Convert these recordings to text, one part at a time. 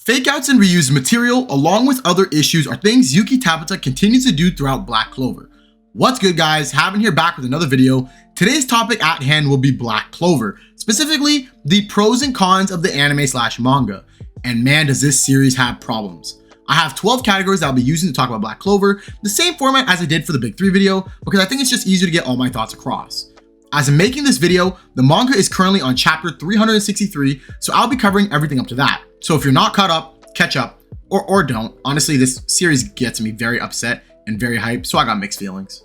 Fake outs and reused material, along with other issues, are things Yuki Tabata continues to do throughout Black Clover. What's good, guys? Havin here back with another video. Today's topic at hand will be Black Clover, specifically the pros and cons of the anime/manga. And man, does this series have problems. I have 12 categories that I'll be using to talk about Black Clover, the same format as I did for the Big 3 video, because I think it's just easier to get all my thoughts across. As I'm making this video, the manga is currently on chapter 363, so I'll be covering everything up to that. So if you're not caught up, catch up, or don't. Honestly, this series gets me very upset and very hyped, so I got mixed feelings.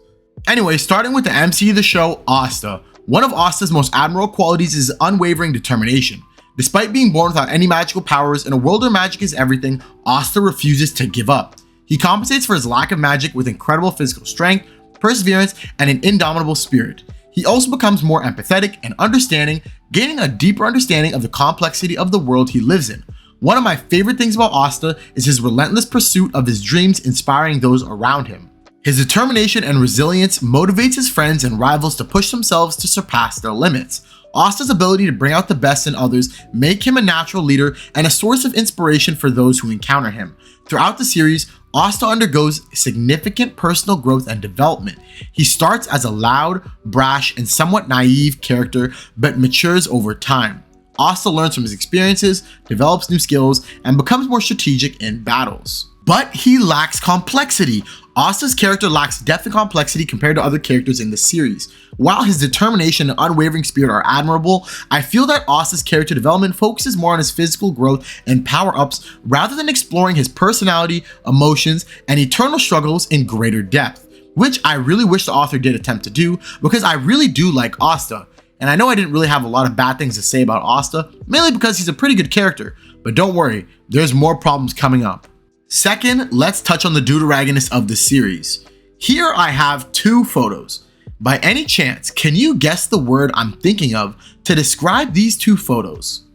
Anyway, starting with the MC of the show, Asta. One of Asta's most admirable qualities is his unwavering determination. Despite being born without any magical powers in a world where magic is everything, Asta refuses to give up. He compensates for his lack of magic with incredible physical strength, perseverance, and an indomitable spirit. He also becomes more empathetic and understanding, gaining a deeper understanding of the complexity of the world he lives in. One of my favorite things about Asta is his relentless pursuit of his dreams, inspiring those around him. His determination and resilience motivates his friends and rivals to push themselves to surpass their limits. Asta's ability to bring out the best in others make him a natural leader and a source of inspiration for those who encounter him. Throughout the series, Asta undergoes significant personal growth and development. He starts as a loud, brash, and somewhat naive character, but matures over time. Asta learns from his experiences, develops new skills, and becomes more strategic in battles. But he lacks complexity. Asta's character lacks depth and complexity compared to other characters in the series. While his determination and unwavering spirit are admirable, I feel that Asta's character development focuses more on his physical growth and power-ups rather than exploring his personality, emotions, and eternal struggles in greater depth, which I really wish the author did attempt to do, because I really do like Asta. And I know I didn't really have a lot of bad things to say about Asta, mainly because he's a pretty good character, but don't worry, there's more problems coming up. Second, let's touch on the deuteragonist of the series. Here I have two photos. By any chance, can you guess the word I'm thinking of to describe these two photos?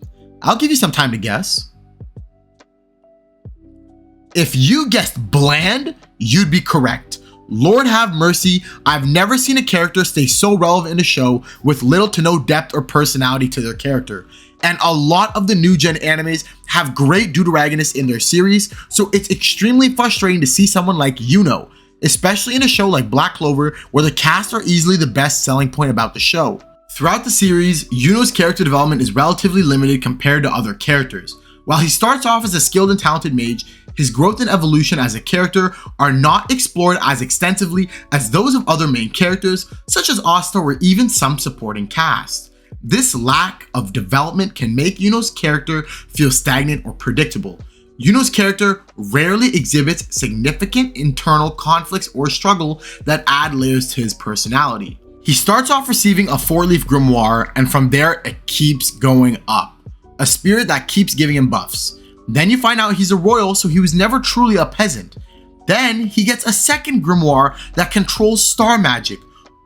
I'll give you some time to guess. If you guessed bland, you'd be correct. Lord have mercy, I've never seen a character stay so relevant in a show with little to no depth or personality to their character. And a lot of the new gen animes have great deuteragonists in their series, so it's extremely frustrating to see someone like Yuno, especially in a show like Black Clover, where the cast are easily the best selling point about the show. Throughout the series, Yuno's character development is relatively limited compared to other characters. While he starts off as a skilled and talented mage, his growth and evolution as a character are not explored as extensively as those of other main characters, such as Asta or even some supporting cast. This lack of development can make Yuno's character feel stagnant or predictable. Yuno's character rarely exhibits significant internal conflicts or struggle that add layers to his personality. He starts off receiving a 4-leaf grimoire, and from there it keeps going up. A spirit that keeps giving him buffs. Then you find out he's a royal, so he was never truly a peasant. Then he gets a second grimoire that controls star magic,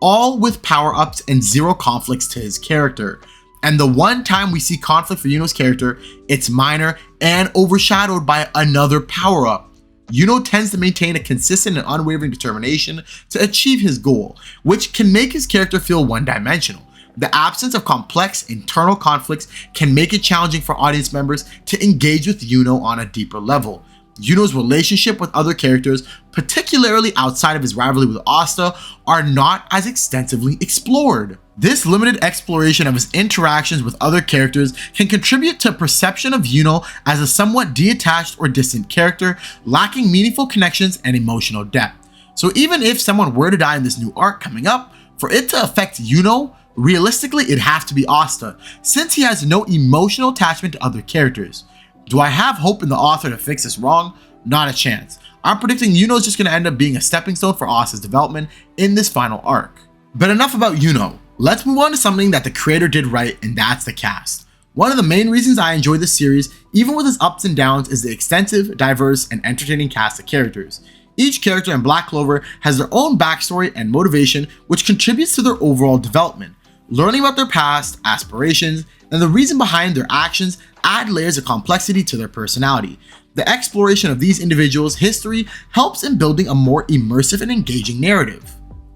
all with power-ups and zero conflicts to his character. And the one time we see conflict for Yuno's character, it's minor and overshadowed by another power-up. Yuno tends to maintain a consistent and unwavering determination to achieve his goal, which can make his character feel one-dimensional. The absence of complex internal conflicts can make it challenging for audience members to engage with Yuno on a deeper level. Yuno's relationship with other characters, particularly outside of his rivalry with Asta, are not as extensively explored. This limited exploration of his interactions with other characters can contribute to a perception of Yuno as a somewhat detached or distant character, lacking meaningful connections and emotional depth. So even if someone were to die in this new arc coming up, for it to affect Yuno, realistically it'd have to be Asta, since he has no emotional attachment to other characters. Do I have hope in the author to fix this wrong? Not a chance. I'm predicting Yuno's just going to end up being a stepping stone for Asta's development in this final arc. But enough about Yuno. Let's move on to something that the creator did right, and that's the cast. One of the main reasons I enjoy this series, even with its ups and downs, is the extensive, diverse, and entertaining cast of characters. Each character in Black Clover has their own backstory and motivation, which contributes to their overall development. Learning about their past, aspirations, and the reason behind their actions add layers of complexity to their personality. The exploration of these individuals' history helps in building a more immersive and engaging narrative.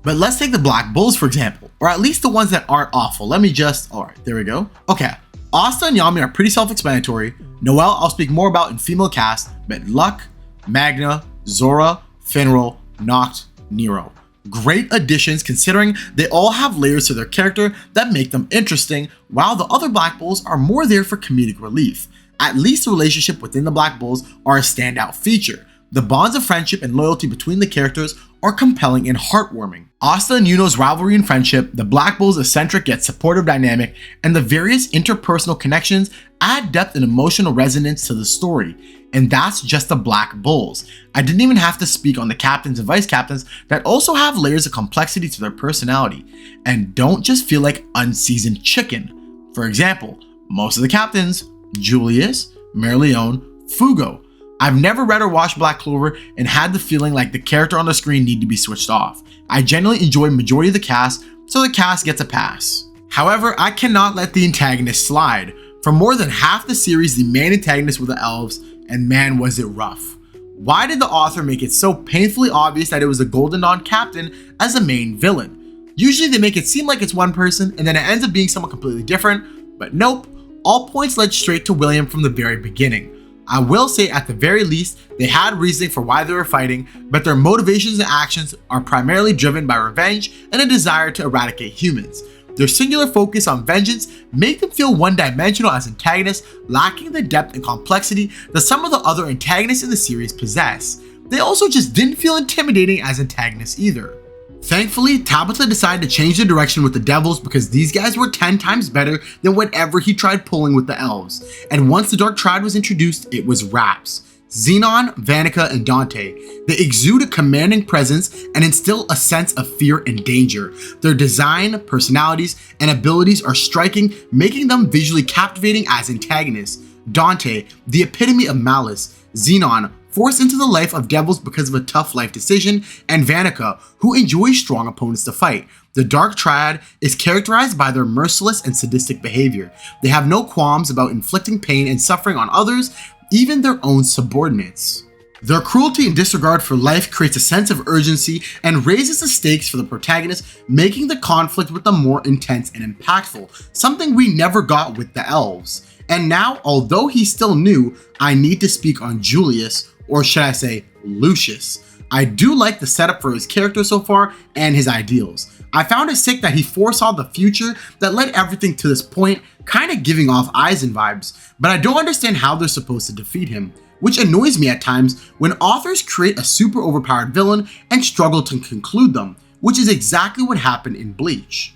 But let's take the Black Bulls for example, or at least the ones that aren't awful. Alright, there we go. Okay, Asta and Yami are pretty self-explanatory. Noelle I'll speak more about in female cast, but Luck, Magna, Zora, Finral, Noct, Nero. Great additions considering they all have layers to their character that make them interesting, while the other Black Bulls are more there for comedic relief. At least the relationship within the Black Bulls are a standout feature. The bonds of friendship and loyalty between the characters are compelling and heartwarming. Asta and Yuno's rivalry and friendship, the Black Bulls' eccentric yet supportive dynamic, and the various interpersonal connections add depth and emotional resonance to the story. And that's just the Black Bulls. I didn't even have to speak on the captains and vice captains that also have layers of complexity to their personality and don't just feel like unseasoned chicken. For example, most of the captains, Julius, Merleone, Fugo. I've never read or watched Black Clover and had the feeling like the character on the screen need to be switched off. I genuinely enjoy majority of the cast, so the cast gets a pass. However, I cannot let the antagonists slide. For more than half the series, the main antagonists were the elves, and man was it rough. Why did the author make it so painfully obvious that it was the Golden Dawn captain as the main villain? Usually they make it seem like it's one person and then it ends up being someone completely different, but nope, all points led straight to William from the very beginning. I will say at the very least, they had reasoning for why they were fighting, but their motivations and actions are primarily driven by revenge and a desire to eradicate humans. Their singular focus on vengeance make them feel one-dimensional as antagonists, lacking the depth and complexity that some of the other antagonists in the series possess. They also just didn't feel intimidating as antagonists either. Thankfully, Tabitha decided to change the direction with the Devils because these guys were 10 times better than whatever he tried pulling with the Elves. And once the Dark Triad was introduced, it was wraps. Xenon, Vanica, and Dante. They exude a commanding presence and instill a sense of fear and danger. Their design, personalities, and abilities are striking, making them visually captivating as antagonists. Dante, the epitome of malice. Xenon, forced into the life of devils because of a tough life decision, and Vanica, who enjoys strong opponents to fight. The Dark Triad is characterized by their merciless and sadistic behavior. They have no qualms about inflicting pain and suffering on others, even their own subordinates. Their cruelty and disregard for life creates a sense of urgency and raises the stakes for the protagonist, making the conflict with them more intense and impactful, something we never got with the Elves. And now, although he's still new, I need to speak on Julius, or should I say Lucius. I do like the setup for his character so far and his ideals. I found it sick that he foresaw the future that led everything to this point, kind of giving off Eisen vibes, but I don't understand how they're supposed to defeat him, which annoys me at times when authors create a super overpowered villain and struggle to conclude them, which is exactly what happened in Bleach.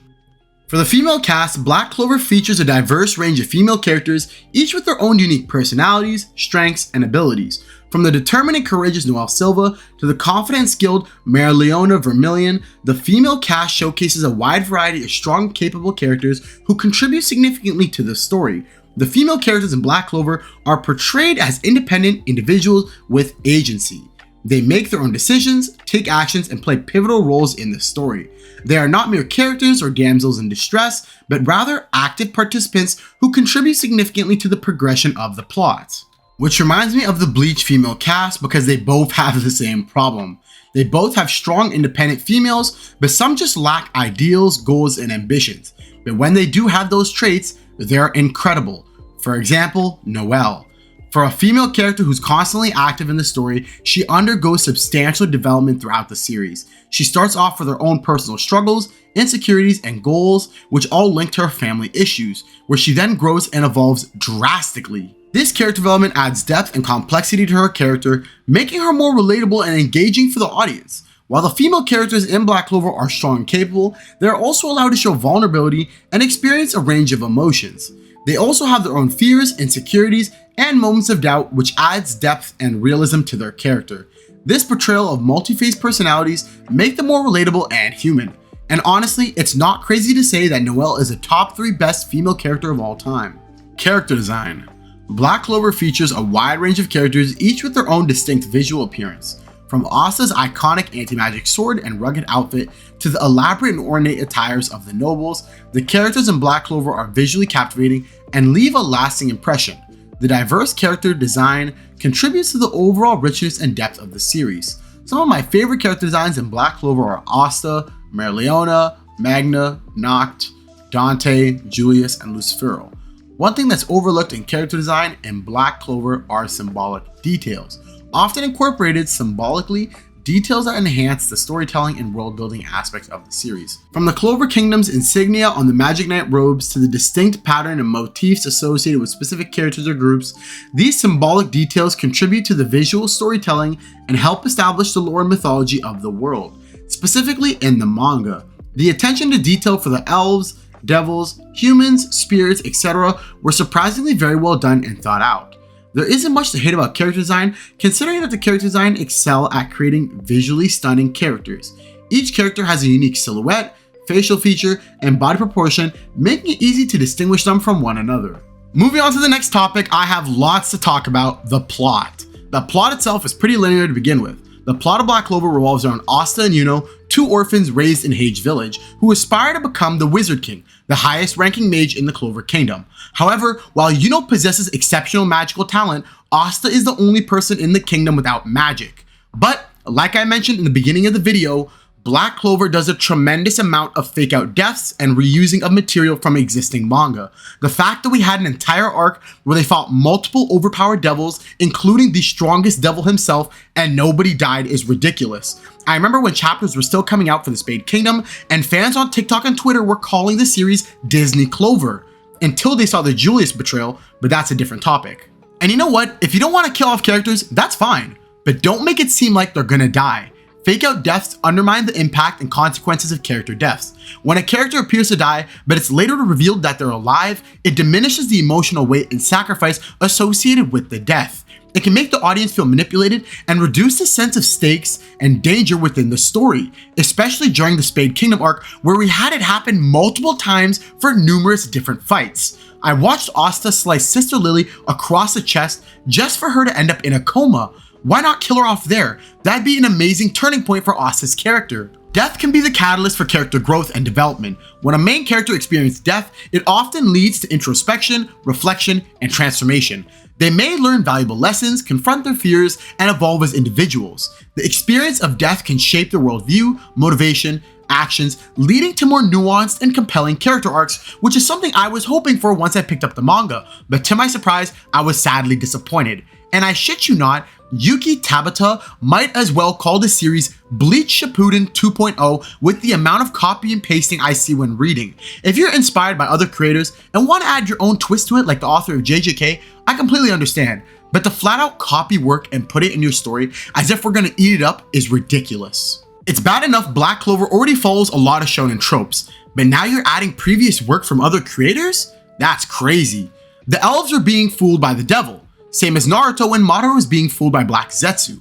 For the female cast, Black Clover features a diverse range of female characters, each with their own unique personalities, strengths, and abilities. From the determined and courageous Noelle Silva to the confident and skilled Merleone Vermilion, the female cast showcases a wide variety of strong, capable characters who contribute significantly to the story. The female characters in Black Clover are portrayed as independent individuals with agency. They make their own decisions, take actions, and play pivotal roles in the story. They are not mere characters or damsels in distress, but rather active participants who contribute significantly to the progression of the plot. Which reminds me of the Bleach female cast because they both have the same problem. They both have strong independent females, but some just lack ideals, goals, and ambitions. But when they do have those traits, they're incredible. For example, Noelle. For a female character who's constantly active in the story, she undergoes substantial development throughout the series. She starts off with her own personal struggles, insecurities, and goals, which all link to her family issues, where she then grows and evolves drastically. This character development adds depth and complexity to her character, making her more relatable and engaging for the audience. While the female characters in Black Clover are strong and capable, they are also allowed to show vulnerability and experience a range of emotions. They also have their own fears, insecurities, and moments of doubt, which adds depth and realism to their character. This portrayal of multi-faced personalities make them more relatable and human. And honestly, it's not crazy to say that Noelle is a top 3 best female character of all time. Character design. Black Clover features a wide range of characters, each with their own distinct visual appearance. From Asta's iconic anti-magic sword and rugged outfit to the elaborate and ornate attires of the nobles, the characters in Black Clover are visually captivating and leave a lasting impression. The diverse character design contributes to the overall richness and depth of the series. Some of my favorite character designs in Black Clover are Asta, Merleone, Magna, Noct, Dante, Julius, and Lucifero. One thing that's overlooked in character design in Black Clover are symbolic details. Often incorporated symbolically, details that enhance the storytelling and world-building aspects of the series. From the Clover Kingdom's insignia on the Magic Knight robes to the distinct pattern and motifs associated with specific characters or groups, these symbolic details contribute to the visual storytelling and help establish the lore and mythology of the world. Specifically in the manga, the attention to detail for the elves, devils, humans, spirits, etc. were surprisingly very well done and thought out. There isn't much to hate about character design, considering that the character design excel at creating visually stunning characters. Each character has a unique silhouette, facial feature, and body proportion, making it easy to distinguish them from one another. Moving on to the next topic, I have lots to talk about: the plot. The plot itself is pretty linear to begin with. The plot of Black Clover revolves around Asta and Yuno, two orphans raised in Hage Village, who aspire to become the Wizard King, the highest ranking mage in the Clover Kingdom. However, while Yuno possesses exceptional magical talent, Asta is the only person in the kingdom without magic. But, like I mentioned in the beginning of the video, Black Clover does a tremendous amount of fake out deaths and reusing of material from existing manga. The fact that we had an entire arc where they fought multiple overpowered devils, including the strongest devil himself, and nobody died is ridiculous. I remember when chapters were still coming out for the Spade Kingdom, and fans on TikTok and Twitter were calling the series Disney Clover, until they saw the Julius betrayal, but that's a different topic. And you know what? If you don't want to kill off characters, that's fine, but don't make it seem like they're gonna die. Fake out deaths undermine the impact and consequences of character deaths. When a character appears to die, but it's later revealed that they're alive, it diminishes the emotional weight and sacrifice associated with the death. It can make the audience feel manipulated and reduce the sense of stakes and danger within the story, especially during the Spade Kingdom arc, where we had it happen multiple times for numerous different fights. I watched Asta slice Sister Lily across the chest just for her to end up in a coma. Why not kill her off there? That'd be an amazing turning point for Asta's character. Death can be the catalyst for character growth and development. When a main character experiences death, it often leads to introspection, reflection, and transformation. They may learn valuable lessons, confront their fears, and evolve as individuals. The experience of death can shape their worldview, motivation, actions, leading to more nuanced and compelling character arcs, which is something I was hoping for once I picked up the manga, but to my surprise, I was sadly disappointed. And I shit you not, Yuki Tabata might as well call the series Bleach Shippuden 2.0 with the amount of copy and pasting I see when reading. If you're inspired by other creators and want to add your own twist to it like the author of JJK, I completely understand, but to flat out copy work and put it in your story as if we're gonna eat it up is ridiculous. It's bad enough Black Clover already follows a lot of shonen tropes, but now you're adding previous work from other creators? That's crazy. The elves are being fooled by the devil, same as Naruto when Madara was being fooled by Black Zetsu.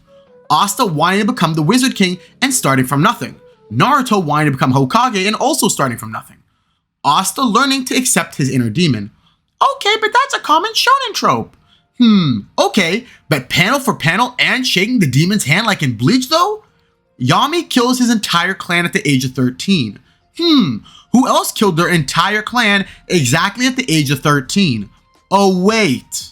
Asta wanting to become the Wizard King and starting from nothing. Naruto wanting to become Hokage and also starting from nothing. Asta learning to accept his inner demon. Okay, but that's a common shonen trope. Okay, but panel for panel and shaking the demon's hand like in Bleach though? Yami kills his entire clan at the age of 13. Who else killed their entire clan exactly at the age of 13? Oh wait.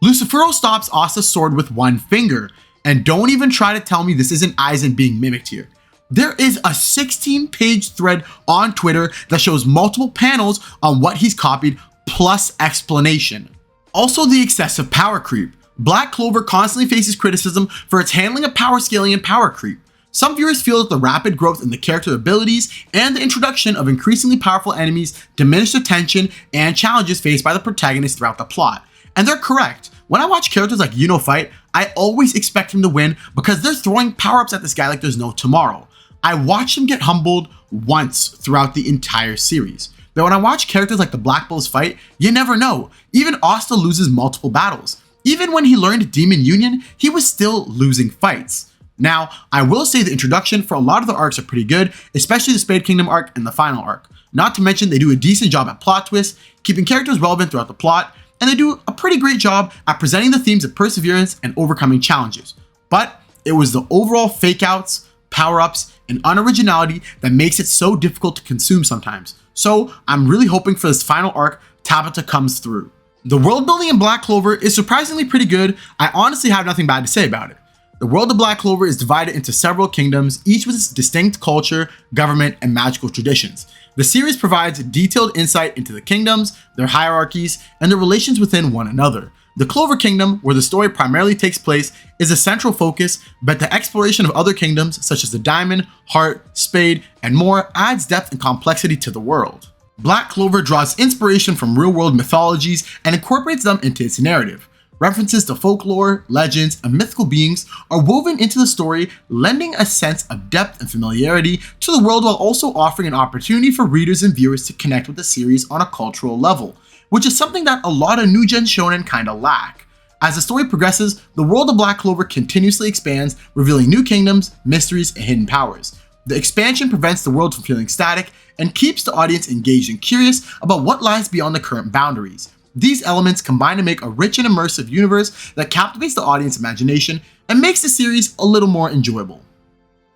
Lucifero stops Asta's sword with one finger, and don't even try to tell me this isn't Aizen being mimicked here. There is a 16-page thread on Twitter that shows multiple panels on what he's copied plus explanation. Also the excessive power creep. Black Clover constantly faces criticism for its handling of power scaling and power creep. Some viewers feel that the rapid growth in the character abilities and the introduction of increasingly powerful enemies diminish the tension and challenges faced by the protagonist throughout the plot. And they're correct. When I watch characters like Yuno fight, I always expect him to win because they're throwing power-ups at this guy like there's no tomorrow. I watched him get humbled once throughout the entire series. But when I watch characters like the Black Bulls fight, you never know. Even Asta loses multiple battles. Even when he learned Demon Union, he was still losing fights. Now, I will say the introduction for a lot of the arcs are pretty good, especially the Spade Kingdom arc and the final arc. Not to mention they do a decent job at plot twists, keeping characters relevant throughout the plot, and they do a pretty great job at presenting the themes of perseverance and overcoming challenges. But it was the overall fake outs, power-ups, and unoriginality that makes it so difficult to consume sometimes. So I'm really hoping for this final arc, Tabata comes through. The world building in Black Clover is surprisingly pretty good. I honestly have nothing bad to say about it. The world of Black Clover is divided into several kingdoms, each with its distinct culture, government, and magical traditions. The series provides detailed insight into the kingdoms, their hierarchies, and their relations within one another. The Clover Kingdom, where the story primarily takes place, is a central focus, but the exploration of other kingdoms such as the Diamond, Heart, Spade, and more adds depth and complexity to the world. Black Clover draws inspiration from real-world mythologies and incorporates them into its narrative. References to folklore, legends, and mythical beings are woven into the story, lending a sense of depth and familiarity to the world while also offering an opportunity for readers and viewers to connect with the series on a cultural level, which is something that a lot of new-gen shonen kinda lack. As the story progresses, the world of Black Clover continuously expands, revealing new kingdoms, mysteries, and hidden powers. The expansion prevents the world from feeling static and keeps the audience engaged and curious about what lies beyond the current boundaries. These elements combine to make a rich and immersive universe that captivates the audience imagination and makes the series a little more enjoyable.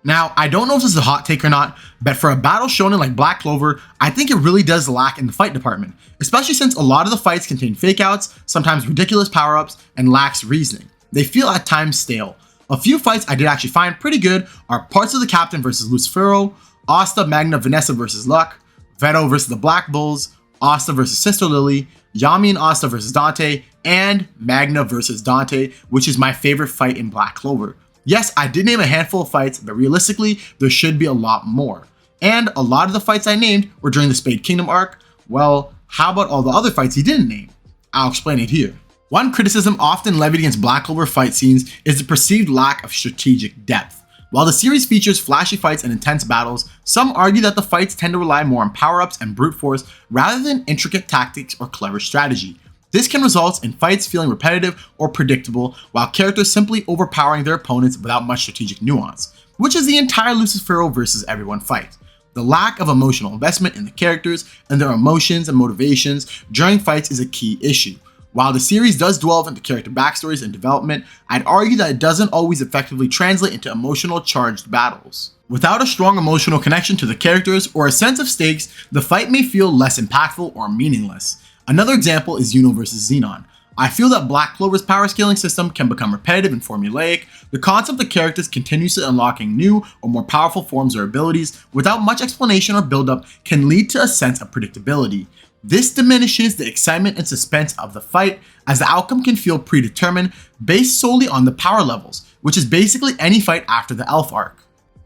Now, I don't know if this is a hot take or not, but for a battle shonen like Black Clover, I think it really does lack in the fight department, especially since a lot of the fights contain fake outs, sometimes ridiculous power-ups, and lacks reasoning. They feel at times stale. A few fights I did actually find pretty good are Parts of the Captain versus Lucifero, Asta, Magna, Vanessa versus Luck, Veto versus the Black Bulls, Asta versus Sister Lily, Yami and Asta versus Dante, and Magna versus Dante, which is my favorite fight in Black Clover. Yes, I did name a handful of fights, but realistically, there should be a lot more. And a lot of the fights I named were during the Spade Kingdom arc. Well, how about all the other fights he didn't name? I'll explain it here. One criticism often levied against Black Clover fight scenes is the perceived lack of strategic depth. While the series features flashy fights and intense battles, some argue that the fights tend to rely more on power-ups and brute force rather than intricate tactics or clever strategy. This can result in fights feeling repetitive or predictable, while characters simply overpowering their opponents without much strategic nuance, which is the entire Lucifero versus everyone fight. The lack of emotional investment in the characters and their emotions and motivations during fights is a key issue. While the series does delve into character backstories and development, I'd argue that it doesn't always effectively translate into emotional charged battles. Without a strong emotional connection to the characters or a sense of stakes, the fight may feel less impactful or meaningless. Another example is Yuno vs Xenon. I feel that Black Clover's power scaling system can become repetitive and formulaic. The concept of characters continuously unlocking new or more powerful forms or abilities without much explanation or buildup can lead to a sense of predictability. This diminishes the excitement and suspense of the fight, as the outcome can feel predetermined based solely on the power levels, which is basically any fight after the Elf arc.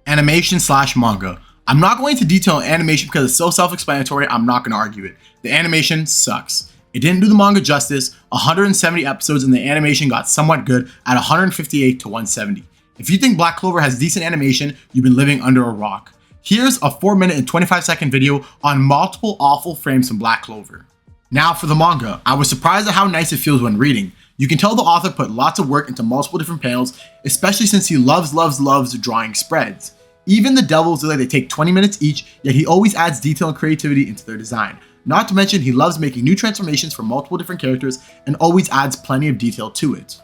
Animation/manga. I'm not going to detail animation because it's so self-explanatory, I'm not going to argue it. The animation sucks. It didn't do the manga justice. 170 episodes and the animation got somewhat good at 158 to 170. If you think Black Clover has decent animation, you've been living under a rock. Here's a 4-minute and 25-second video on multiple awful frames from Black Clover. Now for the manga, I was surprised at how nice it feels when reading. You can tell the author put lots of work into multiple different panels, especially since he loves drawing spreads. Even the devils look like they take 20 minutes each, yet he always adds detail and creativity into their design. Not to mention he loves making new transformations for multiple different characters and always adds plenty of detail to it.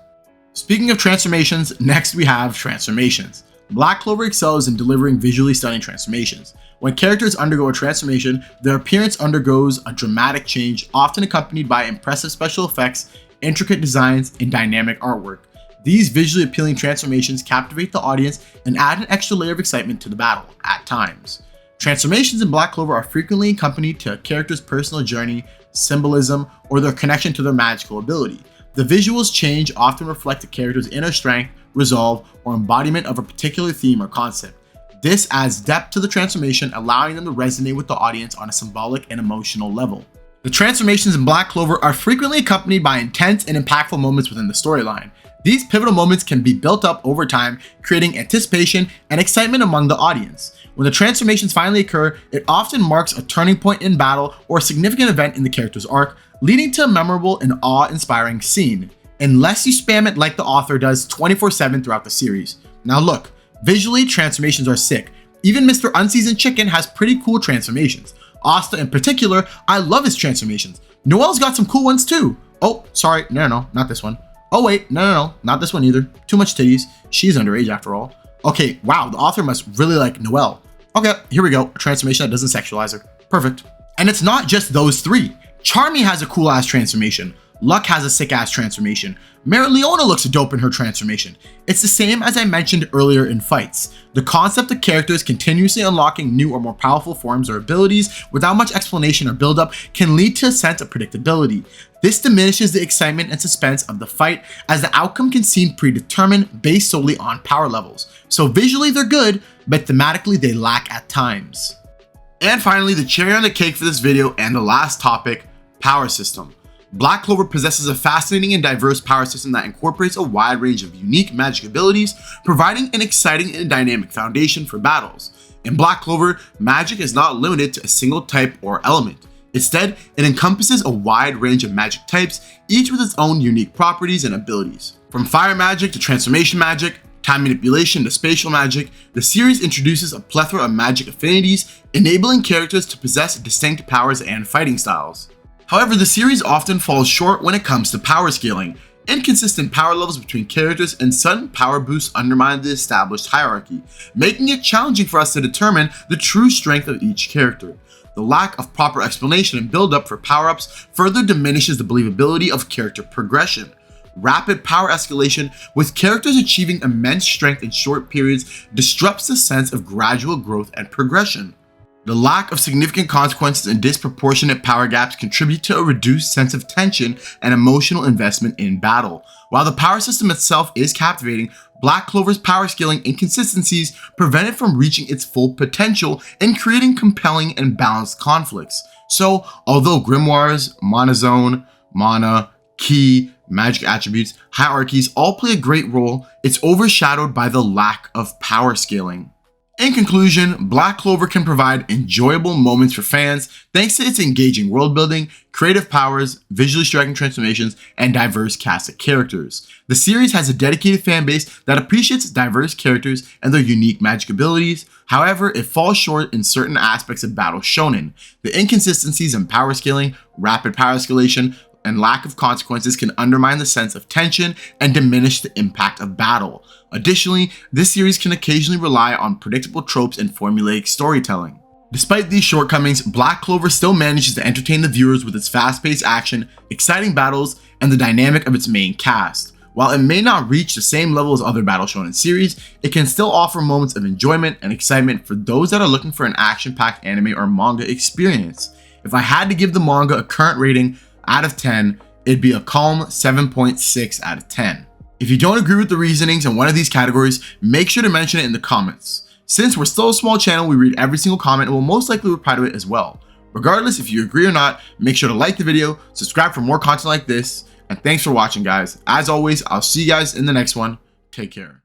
Speaking of transformations, next we have transformations. Black Clover excels in delivering visually stunning transformations. When characters undergo a transformation, their appearance undergoes a dramatic change, often accompanied by impressive special effects, intricate designs, and dynamic artwork. These visually appealing transformations captivate the audience and add an extra layer of excitement to the battle, at times. Transformations in Black Clover are frequently accompanied to a character's personal journey, symbolism, or their connection to their magical ability. The visuals change often reflect a character's inner strength, resolve, or embodiment of a particular theme or concept. This adds depth to the transformation, allowing them to resonate with the audience on a symbolic and emotional level. The transformations in Black Clover are frequently accompanied by intense and impactful moments within the storyline. These pivotal moments can be built up over time, creating anticipation and excitement among the audience. When the transformations finally occur, it often marks a turning point in battle or a significant event in the character's arc, leading to a memorable and awe-inspiring scene, unless you spam it like the author does 24/7 throughout the series. Now look, visually transformations are sick. Even Mr. Unseasoned Chicken has pretty cool transformations. Asta in particular, I love his transformations. Noelle's got some cool ones too. Oh, sorry, no, not this one. Oh wait, no, not this one either. Too much titties. She's underage after all. Okay, wow, the author must really like Noelle. Okay, here we go, a transformation that doesn't sexualize her. Perfect. And it's not just those three. Charmy has a cool ass transformation. Luck has a sick-ass transformation. Leona looks dope in her transformation. It's the same as I mentioned earlier in fights. The concept of characters continuously unlocking new or more powerful forms or abilities without much explanation or build-up can lead to a sense of predictability. This diminishes the excitement and suspense of the fight, as the outcome can seem predetermined based solely on power levels. So visually they're good, but thematically they lack at times. And finally, the cherry on the cake for this video and the last topic, power system. Black Clover possesses a fascinating and diverse power system that incorporates a wide range of unique magic abilities, providing an exciting and dynamic foundation for battles. In Black Clover, magic is not limited to a single type or element. Instead, it encompasses a wide range of magic types, each with its own unique properties and abilities. From fire magic to transformation magic, time manipulation to spatial magic, the series introduces a plethora of magic affinities, enabling characters to possess distinct powers and fighting styles. However, the series often falls short when it comes to power scaling. Inconsistent power levels between characters and sudden power boosts undermine the established hierarchy, making it challenging for us to determine the true strength of each character. The lack of proper explanation and build-up for power-ups further diminishes the believability of character progression. Rapid power escalation, with characters achieving immense strength in short periods, disrupts the sense of gradual growth and progression. The lack of significant consequences and disproportionate power gaps contribute to a reduced sense of tension and emotional investment in battle. While the power system itself is captivating, Black Clover's power scaling inconsistencies prevent it from reaching its full potential and creating compelling and balanced conflicts. So, although grimoires, mana zone, mana, ki, magic attributes, hierarchies all play a great role, it's overshadowed by the lack of power scaling. In conclusion, Black Clover can provide enjoyable moments for fans thanks to its engaging world building, creative powers, visually striking transformations, and diverse cast of characters. The series has a dedicated fan base that appreciates diverse characters and their unique magic abilities. However, it falls short in certain aspects of battle shonen. The inconsistencies in power scaling, rapid power escalation, and lack of consequences can undermine the sense of tension and diminish the impact of battle. Additionally, this series can occasionally rely on predictable tropes and formulaic storytelling. Despite these shortcomings, Black Clover still manages to entertain the viewers with its fast-paced action, exciting battles, and the dynamic of its main cast. While it may not reach the same level as other battle shonen series, it can still offer moments of enjoyment and excitement for those that are looking for an action-packed anime or manga experience. If I had to give the manga a current rating out of 10, it'd be a calm 7.6 out of 10. If you don't agree with the reasonings in one of these categories, make sure to mention it in the comments. Since we're still a small channel, we read every single comment and will most likely reply to it as well. Regardless if you agree or not, make sure to like the video, subscribe for more content like this, and thanks for watching, guys. As always, I'll see you guys in the next one. Take care.